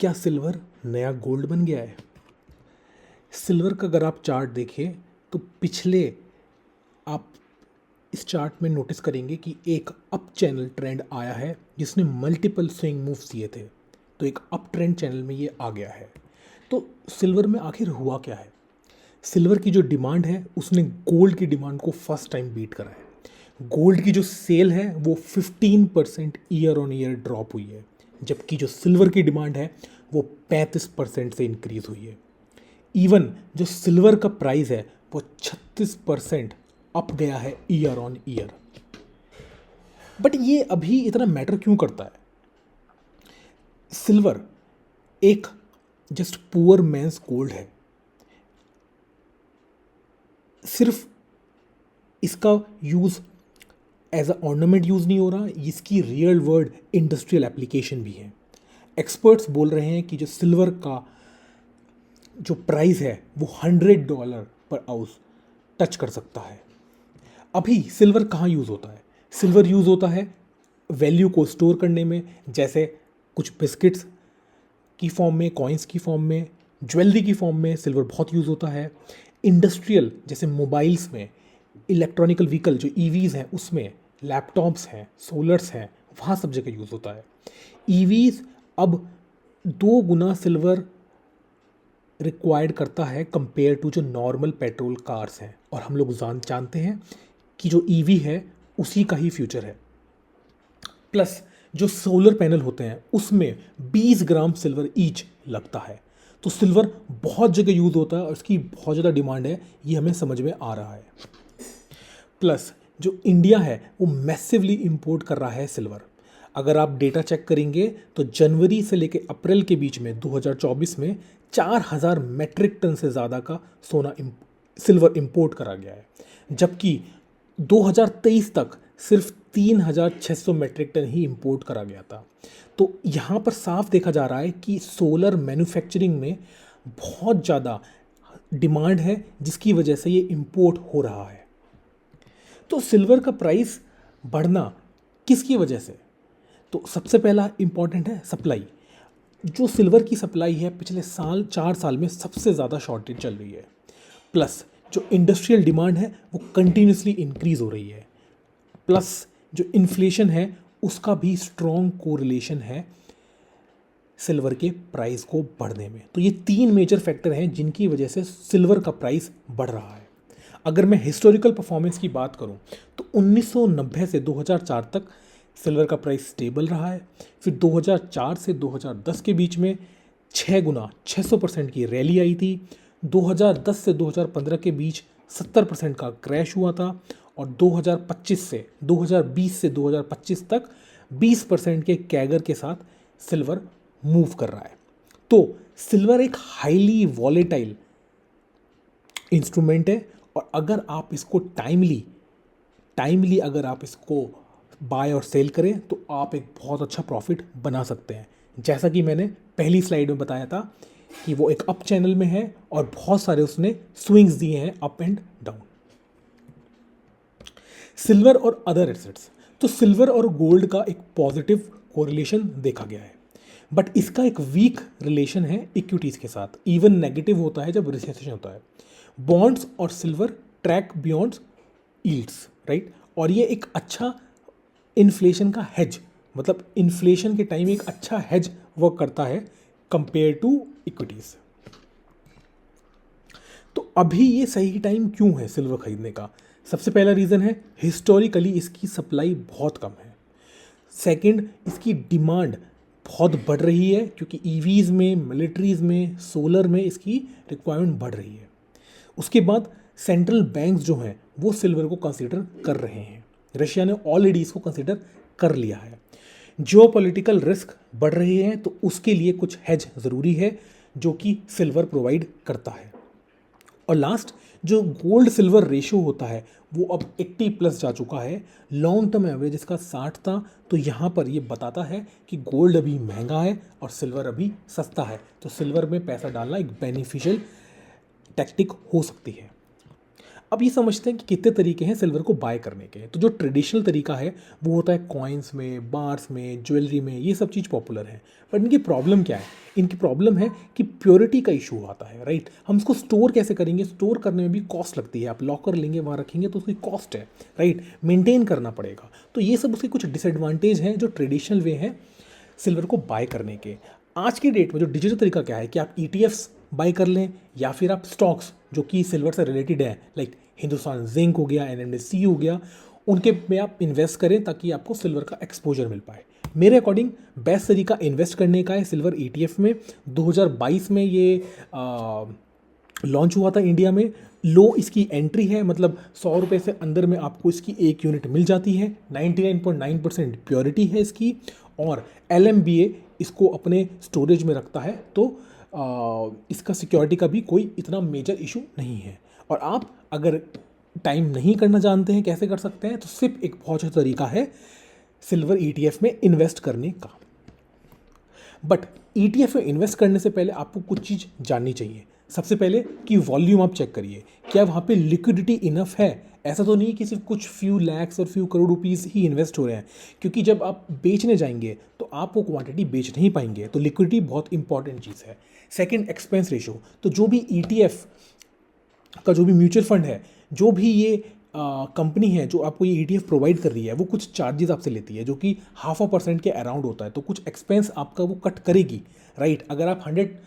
क्या सिल्वर नया गोल्ड बन गया है? सिल्वर का अगर आप चार्ट देखें तो पिछले आप इस चार्ट में नोटिस करेंगे कि एक अप चैनल ट्रेंड आया है जिसने मल्टीपल स्विंग मूव्स दिए थे। तो एक अप ट्रेंड चैनल में ये आ गया है। तो सिल्वर में आखिर हुआ क्या है? सिल्वर की जो डिमांड है उसने गोल्ड की डिमांड को फर्स्ट टाइम बीट करा है। गोल्ड की जो सेल है वो 15% ईयर ऑन ईयर ड्रॉप हुई है, जबकि जो सिल्वर की डिमांड है वो 35% से इंक्रीज हुई है। इवन जो सिल्वर का प्राइस है वो 36% अप गया है ईयर ऑन ईयर। बट ये अभी इतना मैटर क्यों करता है? सिल्वर एक जस्ट पुअर मैंस गोल्ड है। सिर्फ इसका use as a ornament use नहीं हो रहा, इसकी रियल वर्ल्ड इंडस्ट्रियल एप्लीकेशन भी है। एक्सपर्ट्स बोल रहे हैं कि जो सिल्वर का जो प्राइस है वो $100 पर आउंस टच कर सकता है। अभी सिल्वर कहाँ यूज़ होता है? सिल्वर यूज़ होता है वैल्यू को स्टोर करने में, जैसे कुछ बिस्किट्स की फॉर्म में, कॉइन्स की फॉर्म में, ज्वेलरी की फॉर्म में सिल्वर बहुत यूज़ होता है। इंडस्ट्रियल जैसे मोबाइल्स में, इलेक्ट्रॉनिकल व्हीकल जो ईवीज़ हैं उसमें, लैपटॉप्स हैं, सोलर्स हैं, वहाँ सब जगह यूज़ होता है। ईवीज़ अब 2 गुना सिल्वर रिक्वायर्ड करता है कंपेयर टू जो नॉर्मल पेट्रोल कार्स हैं, और हम लोग जानते हैं कि जो ईवी है उसी का ही फ्यूचर है। प्लस जो सोलर पैनल होते हैं उसमें 20 ग्राम सिल्वर ईच लगता है। तो सिल्वर बहुत जगह यूज़ होता है और इसकी बहुत ज़्यादा डिमांड है, ये हमें समझ में आ रहा है। प्लस जो इंडिया है वो मैसिवली इंपोर्ट कर रहा है सिल्वर। अगर आप डेटा चेक करेंगे तो जनवरी से लेकर अप्रैल के बीच में 2024 में 4000 मेट्रिक टन से ज़्यादा का सिल्वर इंपोर्ट करा गया है, जबकि 2023 तक सिर्फ 3600 मेट्रिक टन ही इंपोर्ट करा गया था। तो यहाँ पर साफ देखा जा रहा है कि सोलर मैन्युफैक्चरिंग में बहुत ज़्यादा डिमांड है, जिसकी वजह से ये इंपोर्ट हो रहा है। तो सिल्वर का प्राइस बढ़ना किसकी वजह से? तो सबसे पहला इंपॉर्टेंट है सप्लाई। जो सिल्वर की सप्लाई है पिछले 4 साल में सबसे ज़्यादा शॉर्टेज चल रही है। प्लस जो इंडस्ट्रियल डिमांड है वो कंटिन्यूसली इंक्रीज हो रही है। प्लस जो इन्फ्लेशन है उसका भी स्ट्रॉन्ग कोरिलेशन है सिल्वर के प्राइस को बढ़ने में। तो ये 3 मेजर फैक्टर हैं जिनकी वजह से सिल्वर का प्राइस बढ़ रहा है। अगर मैं हिस्टोरिकल परफॉर्मेंस की बात करूं तो 1990 से 2004 तक सिल्वर का प्राइस स्टेबल रहा है। फिर 2004 से 2010 के बीच में 6 गुना 600% की रैली आई थी। 2010 से 2015 के बीच 70% का क्रैश हुआ था, और 2020 से 2025 तक 20% के कैगर के साथ सिल्वर मूव कर रहा है। तो सिल्वर एक हाईली वॉलेटाइल इंस्ट्रूमेंट है, और अगर आप इसको टाइमली अगर आप इसको बाय और सेल करें तो आप एक बहुत अच्छा प्रॉफिट बना सकते हैं। जैसा कि मैंने पहली स्लाइड में बताया था कि वो एक अप चैनल में है और बहुत सारे उसने स्विंग्स दिए हैं अप एंड डाउन। सिल्वर और अदर एसेट्स, तो सिल्वर और गोल्ड का एक पॉजिटिव कोरिलेशन देखा गया है, बट इसका एक वीक रिलेशन है इक्विटीज़ के साथ। इवन नेगेटिव होता है जब रिसेशन होता है। बॉन्ड्स और silver track beyond yields, right, और ये एक अच्छा इन्फ्लेशन का हेज, मतलब इन्फ्लेशन के टाइम एक अच्छा हेज वर्क करता है कंपेयर टू इक्विटीज। तो अभी ये सही टाइम क्यों है सिल्वर खरीदने का? सबसे पहला रीज़न है हिस्टोरिकली इसकी सप्लाई बहुत कम है। सेकंड, इसकी डिमांड बहुत बढ़ रही है क्योंकि ईवीज़ में, मिलिट्रीज़ में, सोलर में इसकी रिक्वायरमेंट बढ़ रही है। उसके बाद सेंट्रल बैंक्स जो हैं वो सिल्वर को कंसीडर कर रहे हैं। रशिया ने ऑलरेडी इसको कंसीडर कर लिया है। जियोपॉलिटिकल रिस्क बढ़ रहे हैं तो उसके लिए कुछ हेज ज़रूरी है जो कि सिल्वर प्रोवाइड करता है। और लास्ट, जो गोल्ड सिल्वर रेशियो होता है वो अब 80 प्लस जा चुका है। लॉन्ग टर्म एवरेज इसका 60 था, तो यहाँ पर ये बताता है कि गोल्ड अभी महंगा है और सिल्वर अभी सस्ता है। तो सिल्वर में पैसा डालना एक बेनिफिशियल टैक्टिक हो सकती है। अब ये समझते हैं कि कितने तरीके हैं सिल्वर को बाय करने के। तो जो ट्रेडिशनल तरीका है वो होता है कॉइन्स में, बार्स में, ज्वेलरी में, ये सब चीज़ पॉपुलर है। बट इनकी प्रॉब्लम क्या है? इनकी प्रॉब्लम है कि प्योरिटी का इशू आता है, राइट। हम इसको स्टोर कैसे करेंगे? स्टोर करने में भी कॉस्ट लगती है। आप लॉकर लेंगे, वहाँ रखेंगे तो उसकी कॉस्ट है, राइट, मेंटेन करना पड़ेगा। तो ये सब उसके कुछ डिसएडवांटेज हैं जो ट्रेडिशनल वे हैं सिल्वर को बाय करने के। आज की डेट में जो डिजिटल तरीका क्या है कि आप ETFs बाय कर लें या फिर आप स्टॉक्स जो कि सिल्वर से रिलेटेड है, लाइक हिंदुस्तान जिंक हो गया, NMDC हो गया, उनके में आप इन्वेस्ट करें ताकि आपको सिल्वर का एक्सपोजर मिल पाए। मेरे अकॉर्डिंग बेस्ट तरीका इन्वेस्ट करने का है सिल्वर ETF में। 2022 में ये लॉन्च हुआ था इंडिया में। लो इसकी एंट्री है, मतलब 100 रुपये से अंदर में आपको इसकी एक यूनिट मिल जाती है। 99.9% प्योरिटी है इसकी, और LMBA इसको अपने स्टोरेज में रखता है, तो इसका सिक्योरिटी का भी कोई इतना मेजर इशू नहीं है। और आप अगर टाइम नहीं करना जानते हैं कैसे कर सकते हैं, तो सिर्फ एक बहुत अच्छा तरीका है सिल्वर ETF में इन्वेस्ट करने का। बट ETF में इन्वेस्ट करने से पहले आपको कुछ चीज़ जाननी चाहिए। सबसे पहले कि वॉल्यूम आप चेक करिए, क्या वहाँ पे लिक्विडिटी इनफ है। ऐसा तो नहीं है कि सिर्फ कुछ फ्यू लैक्स और फ्यू करोड़ रुपीस ही इन्वेस्ट हो रहे हैं, क्योंकि जब आप बेचने जाएंगे तो आप वो क्वांटिटी बेच नहीं पाएंगे। तो लिक्विडिटी बहुत इंपॉर्टेंट चीज़ है। Second, expense ratio. तो जो भी ETF का, जो भी म्यूचुअल फंड है, जो भी ये कंपनी है जो आपको ये ETF प्रोवाइड कर रही है, वो कुछ चार्जेस आपसे लेती है जो कि 0.5% के अराउंड होता है। तो कुछ एक्सपेंस आपका वो कट करेगी, राइट। अगर आप 100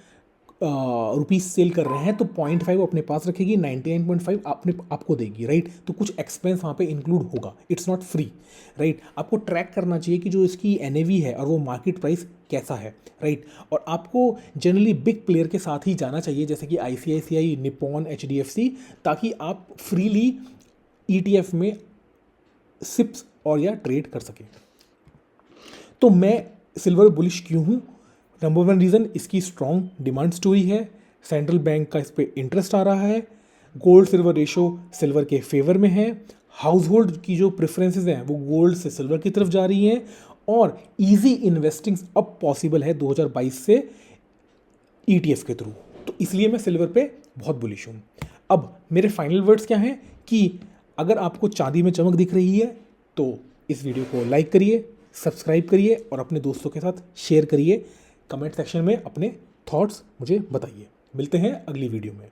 रुपीज़ सेल कर रहे हैं तो 0.5 अपने पास रखेगी, 99.5 आपको देगी, राइट। तो कुछ एक्सपेंस वहाँ पे इंक्लूड होगा, इट्स नॉट फ्री, राइट। आपको ट्रैक करना चाहिए कि जो इसकी NAV है और वो मार्केट प्राइस कैसा है, राइट। और आपको जनरली बिग प्लेयर के साथ ही जाना चाहिए, जैसे कि ICICI, निप्पॉन, HDFC, ताकि आप फ्रीली ETF में सिप्स और या ट्रेड कर सकें। तो मैं सिल्वर बुलिश क्यों हूँ? नंबर 1 रीज़न, इसकी स्ट्रॉन्ग डिमांड स्टोरी है। सेंट्रल बैंक का इस पर इंटरेस्ट आ रहा है। गोल्ड सिल्वर रेशो सिल्वर के फेवर में है। हाउस होल्ड की जो प्रेफरेंसेस हैं वो गोल्ड से सिल्वर की तरफ जा रही हैं, और इजी इन्वेस्टिंग अब पॉसिबल है 2022 से ETF के थ्रू। तो इसलिए मैं सिल्वर पे बहुत बुलिश हूँ। अब मेरे फाइनल वर्ड्स क्या हैं कि अगर आपको चांदी में चमक दिख रही है तो इस वीडियो को लाइक करिए, सब्सक्राइब करिए और अपने दोस्तों के साथ शेयर करिए। कमेंट सेक्शन में अपने थॉट्स मुझे बताइए। मिलते हैं अगली वीडियो में।